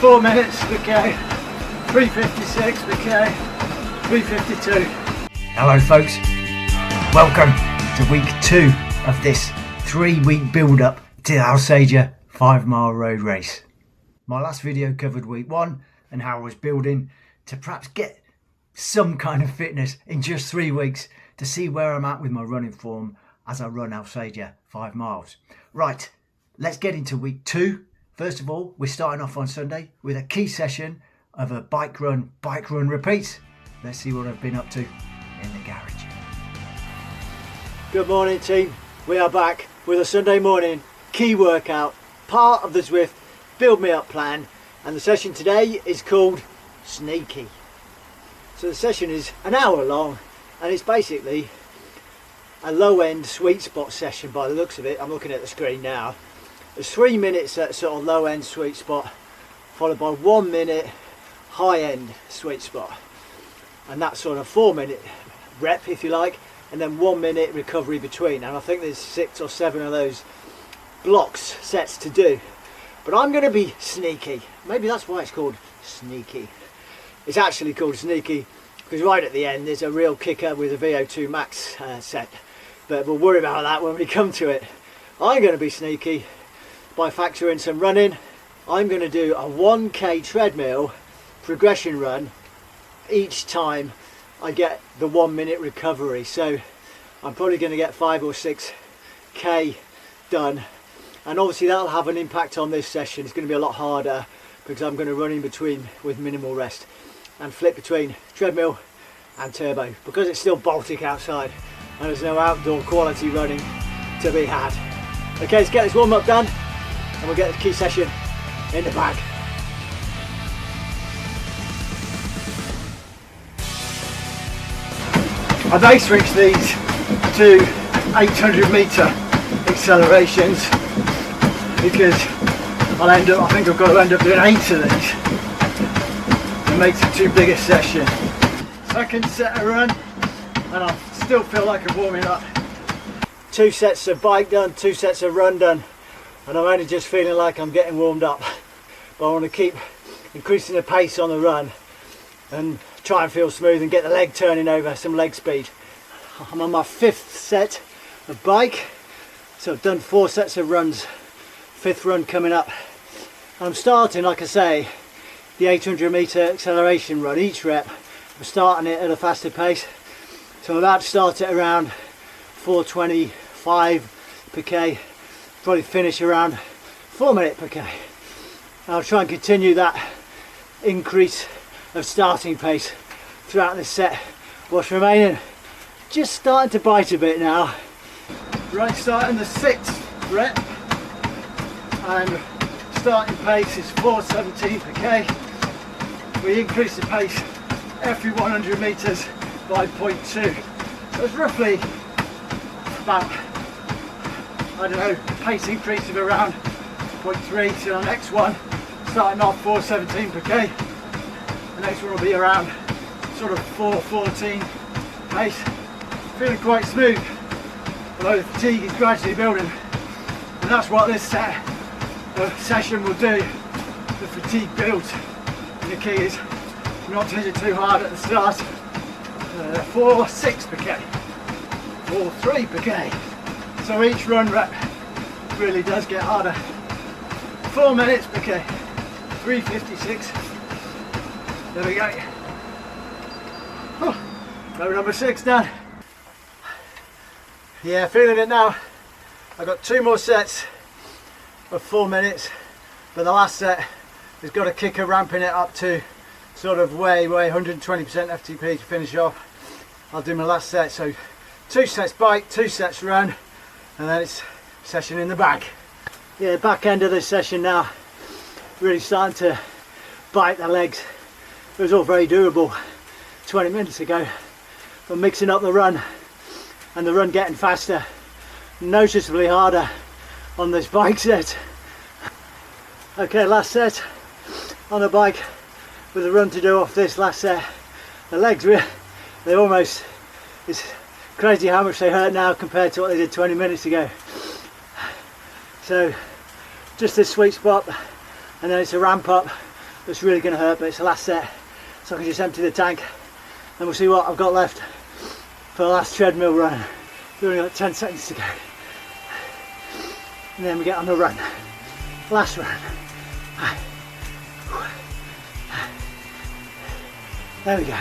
4 minutes, okay, 3:56, okay, 3:52. Hello folks, welcome to week 2 of this 3-week build-up to the Alsager 5-mile road race. My last video covered week 1 and how I was building to perhaps get some kind of fitness in just 3 weeks to see where I'm at with my running form as I run Alsager 5 miles. Right, let's get into week 2. First of all, we're starting off on Sunday with a key session of a bike run repeat. Let's see what I've been up to in the garage. Good morning team, we are back with a Sunday morning key workout, part of the Zwift Build Me Up plan, and the session today is called Sneaky. So the session is an hour long and it's basically a low end sweet spot session by the looks of it. I'm looking at the screen now. There's 3 minutes at sort of low end sweet spot, followed by 1 minute high end sweet spot, and that's sort of 4 minute rep if you like, and then 1 minute recovery between. And I think there's 6 or 7 of those blocks sets to do, but I'm going to be sneaky. Maybe that's why it's called Sneaky. It's actually called Sneaky because right at the end there's a real kicker with a VO2 max set, but we'll worry about that when we come to it. I'm going to be sneaky by factoring some running. I'm going to do a 1k treadmill progression run each time I get the 1 minute recovery. So I'm probably going to get 5 or 6k done, and obviously that'll have an impact on this session. It's going to be a lot harder because I'm going to run in between with minimal rest and flip between treadmill and turbo because it's still Baltic outside and there's no outdoor quality running to be had. Okay, let's get this warm up done and we'll get the key session in the bag. I base reach these to 800 metre accelerations because I think I've got to end up doing 8 of these. It makes it too big a session. Second set of run and I still feel like I'm warming up. 2 sets of bike done, 2 sets of run done, and I'm only just feeling like I'm getting warmed up. But I want to keep increasing the pace on the run and try and feel smooth and get the leg turning over, some leg speed. I'm on my 5th set of bike, so I've done 4 sets of runs, 5th run coming up. I'm starting, like I say, the 800 metre acceleration run. Each rep I'm starting it at a faster pace, so I'm about to start it around 4:25 per k, probably finish around 4 minutes per k. I'll try and continue that increase of starting pace throughout this set. What's remaining, just starting to bite a bit now. Right, starting the 6th rep and starting pace is 4:17 per k. We increase the pace every 100 metres by 0.2. So it's roughly about, I don't know, pace increase of around 0.3. So the next one, starting off 4:17 per k. The next one will be around sort of 4:14 pace. Feeling quite smooth, although the fatigue is gradually building. And that's what this session will do. The fatigue builds. And the key is not to hit it too hard at the start. 4:6 per k, 4:3 per k. So each run rep really does get harder. 4 minutes per k, 3:56. There we go. Oh, row number 6 done. Yeah, feeling it now. I've got 2 more sets of 4 minutes, but the last set has got a kicker ramping it up to sort of way 120% FTP to finish off. I'll do my last set, so 2 sets bike, 2 sets run, and then it's session in the bag. Yeah, back end of this session now, really starting to bite the legs. It was all very doable 20 minutes ago, but mixing up the run and the run getting faster, noticeably harder on this bike set. Okay, last set on the bike with a run to do off this last set. The legs, they almost, it's crazy how much they hurt now compared to what they did 20 minutes ago. So just this sweet spot, and then it's a ramp up that's really going to hurt, but it's the last set, so I can just empty the tank and we'll see what I've got left for the last treadmill run. We've only got 10 seconds to go, and then we get on the run. Last run. There we go.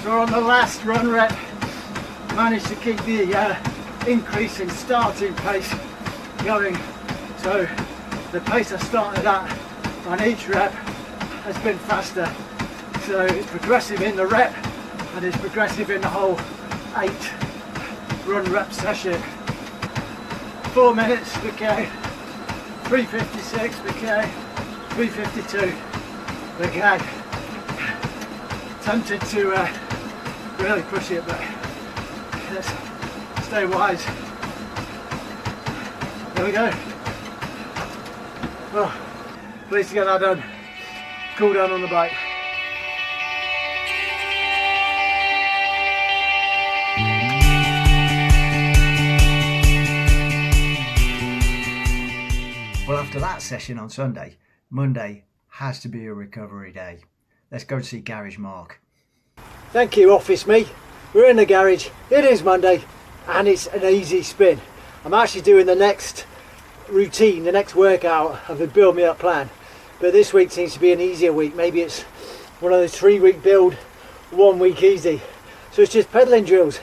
So on the last run rep, managed to keep the increase in starting pace going. So the pace I started at on each rep has been faster. So it's progressive in the rep and it's progressive in the whole 8 run rep session. 4 minutes, okay. 3:56, okay. 3:52, okay. Tempted to really push it, but let's stay wise. There we go. Oh, pleased to get that done. Cool down on the bike. Well, after that session on Sunday, Monday has to be a recovery day. Let's go and see Garage Mark. Thank you, office me. We're in the garage. It is Monday and it's an easy spin. I'm actually doing the next routine, the next workout of the build me up plan. But this week seems to be an easier week. Maybe it's one of those 3-week build, 1 week easy. So it's just pedaling drills,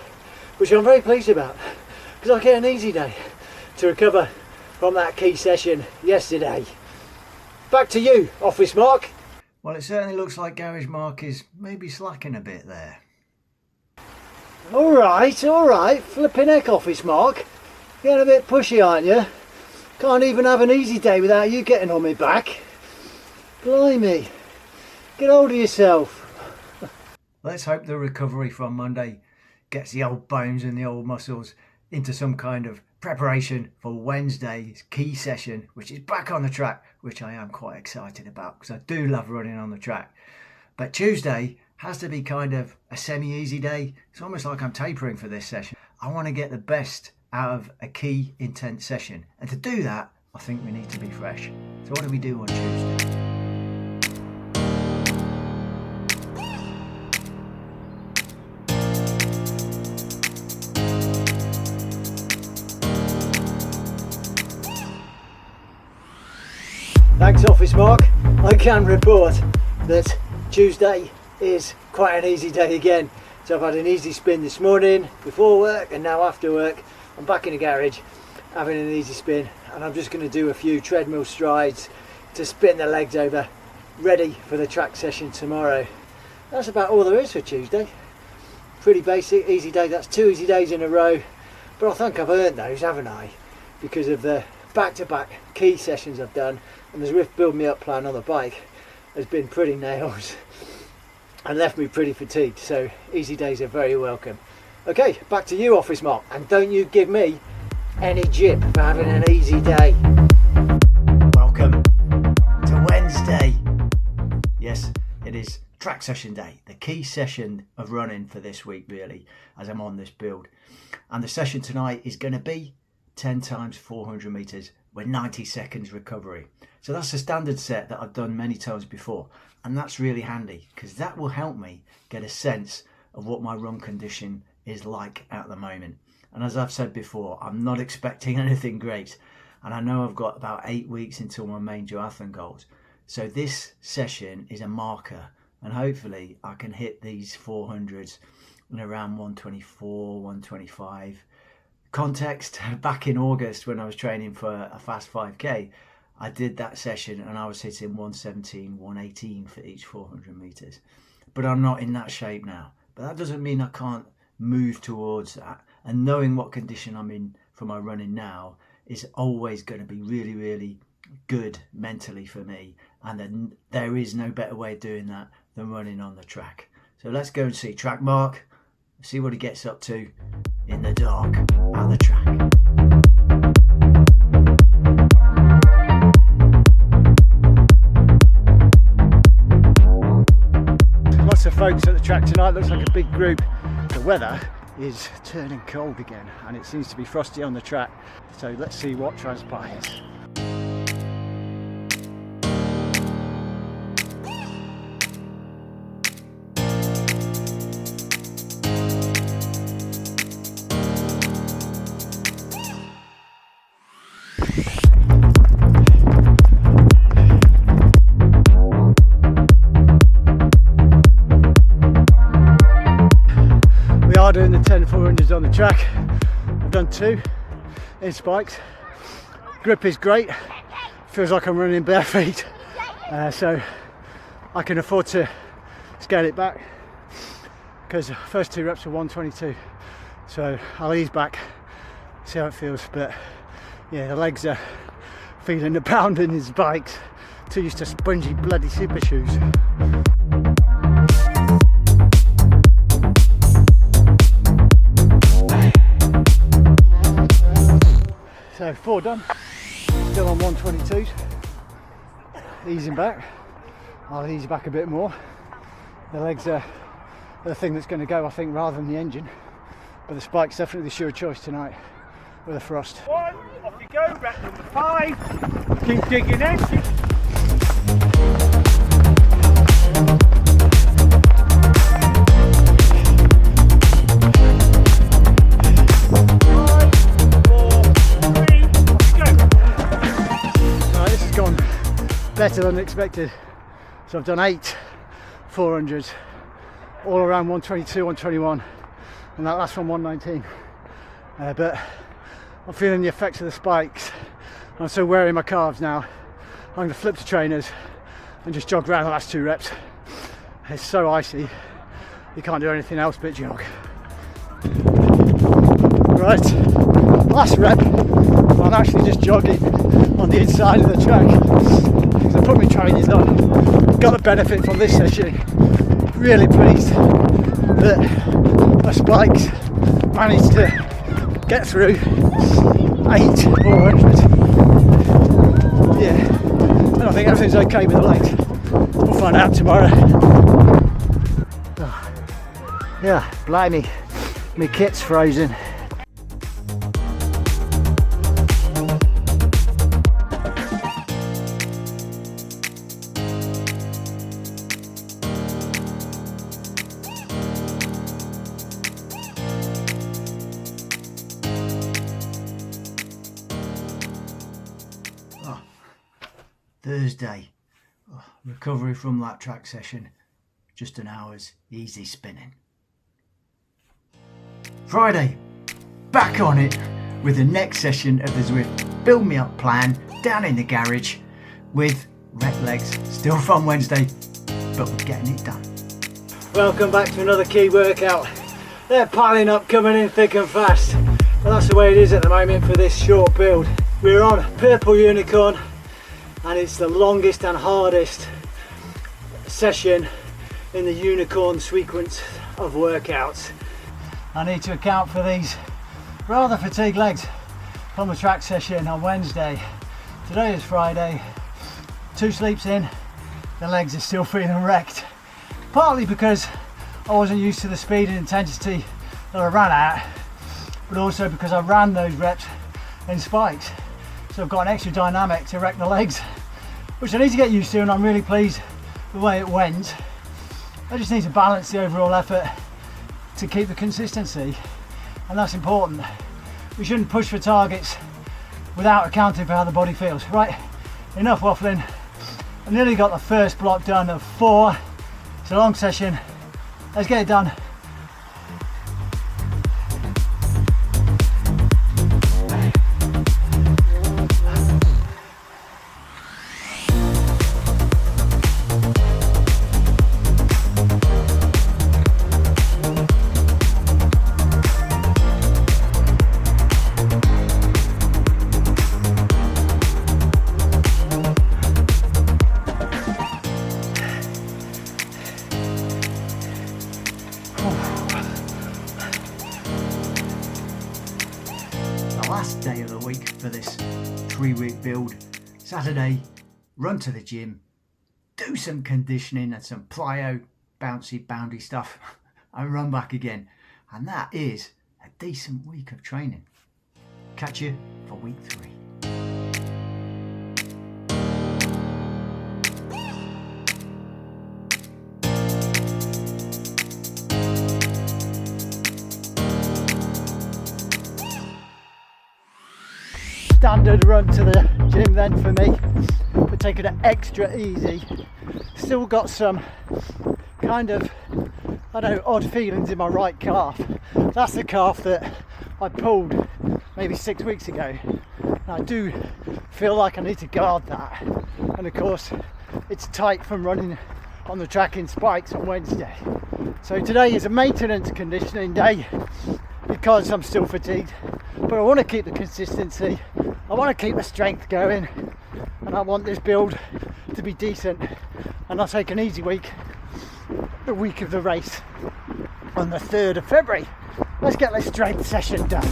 which I'm very pleased about because I get an easy day to recover from that key session yesterday. Back to you, office Mark. Well, it certainly looks like Garage Mark is maybe slacking a bit there. All right, flipping heck, office Mark. Getting a bit pushy, aren't you? Can't even have an easy day without you getting on my back. Blimey, get hold of yourself. Let's hope the recovery from Monday gets the old bones and the old muscles into some kind of preparation for Wednesday's key session, which is back on the track, which I am quite excited about because I do love running on the track. But Tuesday has to be kind of a semi-easy day. It's almost like I'm tapering for this session. I want to get the best out of a key intense session, and to do that I think we need to be fresh. So what do we do on Tuesday? Thanks, office Mark. I can report that Tuesday is quite an easy day again. So I've had an easy spin this morning before work, and now after work I'm back in the garage having an easy spin, and I'm just going to do a few treadmill strides to spin the legs over, ready for the track session tomorrow. That's about all there is for Tuesday. Pretty basic, easy day. That's 2 easy days in a row, but I think I've earned those, haven't I? Because of the back-to-back key sessions I've done, and the Zwift build me up plan on the bike has been pretty nails and left me pretty fatigued, so easy days are very welcome. Okay, back to you, office Mark, and don't you give me any jip for having an easy day. Welcome to Wednesday. Yes, it is track session day, the key session of running for this week really, as I'm on this build. And the session tonight is going to be 10 times 400 meters with 90 seconds recovery. So that's a standard set that I've done many times before, and that's really handy because that will help me get a sense of what my run condition is like at the moment. And as I've said before, I'm not expecting anything great, and I know I've got about 8 weeks until my main duathlon goals. So this session is a marker, and hopefully I can hit these 400s in around 124, 125. Context, back in August when I was training for a fast 5k, I did that session and I was hitting 117, 118 for each 400 meters. But I'm not in that shape now. But that doesn't mean I can't move towards that. And knowing what condition I'm in for my running now is always going to be really, really good mentally for me. And then there is no better way of doing that than running on the track. So let's go and see Track Mark, see what he gets up to in the dark at the track. Lots of folks at the track tonight. Looks like a big group. The weather is turning cold again, and it seems to be frosty on the track. So let's see what transpires. Doing the 10 400s on the track. I've done 2 in spikes. Grip is great, feels like I'm running bare feet, so I can afford to scale it back because the first 2 reps are 122, so I'll ease back, see how it feels. But yeah, the legs are feeling the pound in his bikes, too used to spongy bloody super shoes. So 4 done, still on 122s, easing back. I'll ease back a bit more. The legs are the thing that's going to go, I think, rather than the engine, but the spike's definitely the sure choice tonight with a frost. 1, off you go, rep number 5, keep digging in. Better than expected. So I've done 8 400s, all around 122, 121, and that last one 119. But I'm feeling the effects of the spikes. I'm so wearing my calves now. I'm going to flip the trainers and just jog around the last 2 reps. It's so icy, you can't do anything else but jog. Right, last rep, I'm actually just jogging on the inside of the track. I put my trainers on, got the benefit from this session. Really pleased that my spikes managed to get through 8 400s. Yeah, and I think everything's okay with the legs. We'll find out tomorrow. Oh, yeah, blimey, my kit's frozen. Thursday, recovery from that track session, just an hour's easy spinning. Friday, back on it with the next session of the Zwift Build Me Up plan down in the garage with rep legs, still from Wednesday, but we're getting it done. Welcome back to another key workout. They're piling up, coming in thick and fast. Well, that's the way it is at the moment for this short build. We're on Purple Unicorn, and it's the longest and hardest session in the unicorn sequence of workouts. I need to account for these rather fatigued legs from the track session on Wednesday. Today is Friday, 2 sleeps in, the legs are still feeling wrecked, partly because I wasn't used to the speed and intensity that I ran at, but also because I ran those reps in spikes. So I've got an extra dynamic to wreck the legs, which I need to get used to, and I'm really pleased the way it went. I just need to balance the overall effort to keep the consistency, and that's important. We shouldn't push for targets without accounting for how the body feels. Right, enough waffling. I nearly got the first block done of 4. It's a long session. Let's get it done. Last day of the week for this 3-week build. Saturday, run to the gym, do some conditioning and some plyo, bouncy, boundy stuff, and run back again. And that is a decent week of training. Catch you for week 3. Standard run to the gym then for me. We're taking it extra easy. Still got some kind of, I don't know, odd feelings in my right calf. That's the calf that I pulled maybe 6 weeks ago. And I do feel like I need to guard that. And of course, it's tight from running on the track in spikes on Wednesday. So today is a maintenance conditioning day because I'm still fatigued. But I want to keep the consistency. I want to keep the strength going. And I want this build to be decent. And I'll take an easy week, the week of the race, on the 3rd of February. Let's get this strength session done.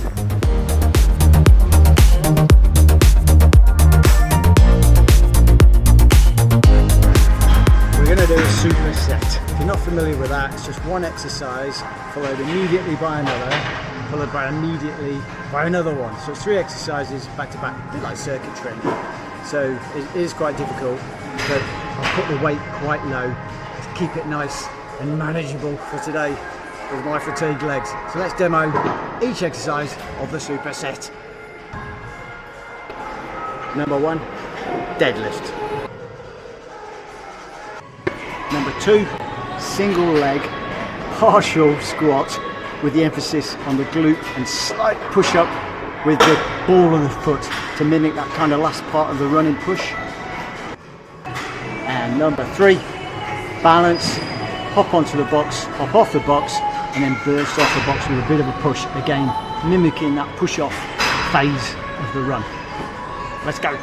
We're going to do a superset. If you're not familiar with that, it's just one exercise followed immediately by another, followed by immediately by another one. So it's 3 exercises back to back, a bit like circuit training. So it is quite difficult, but I'll put the weight quite low to keep it nice and manageable for today with my fatigued legs. So let's demo each exercise of the superset. Number 1, deadlift. Number 2, single leg partial squat with the emphasis on the glute and slight push up with the ball of the foot to mimic that kind of last part of the running push. And number 3, balance, hop onto the box, hop off the box, and then burst off the box with a bit of a push, again mimicking that push off phase of the run. Let's go.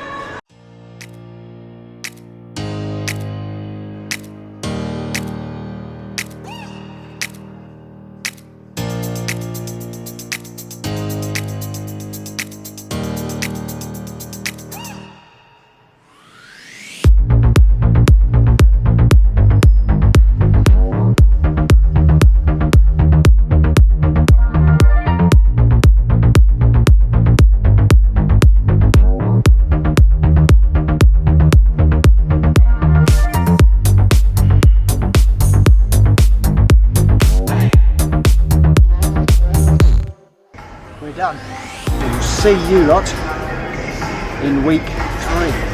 We're done. We'll see you lot in week 3.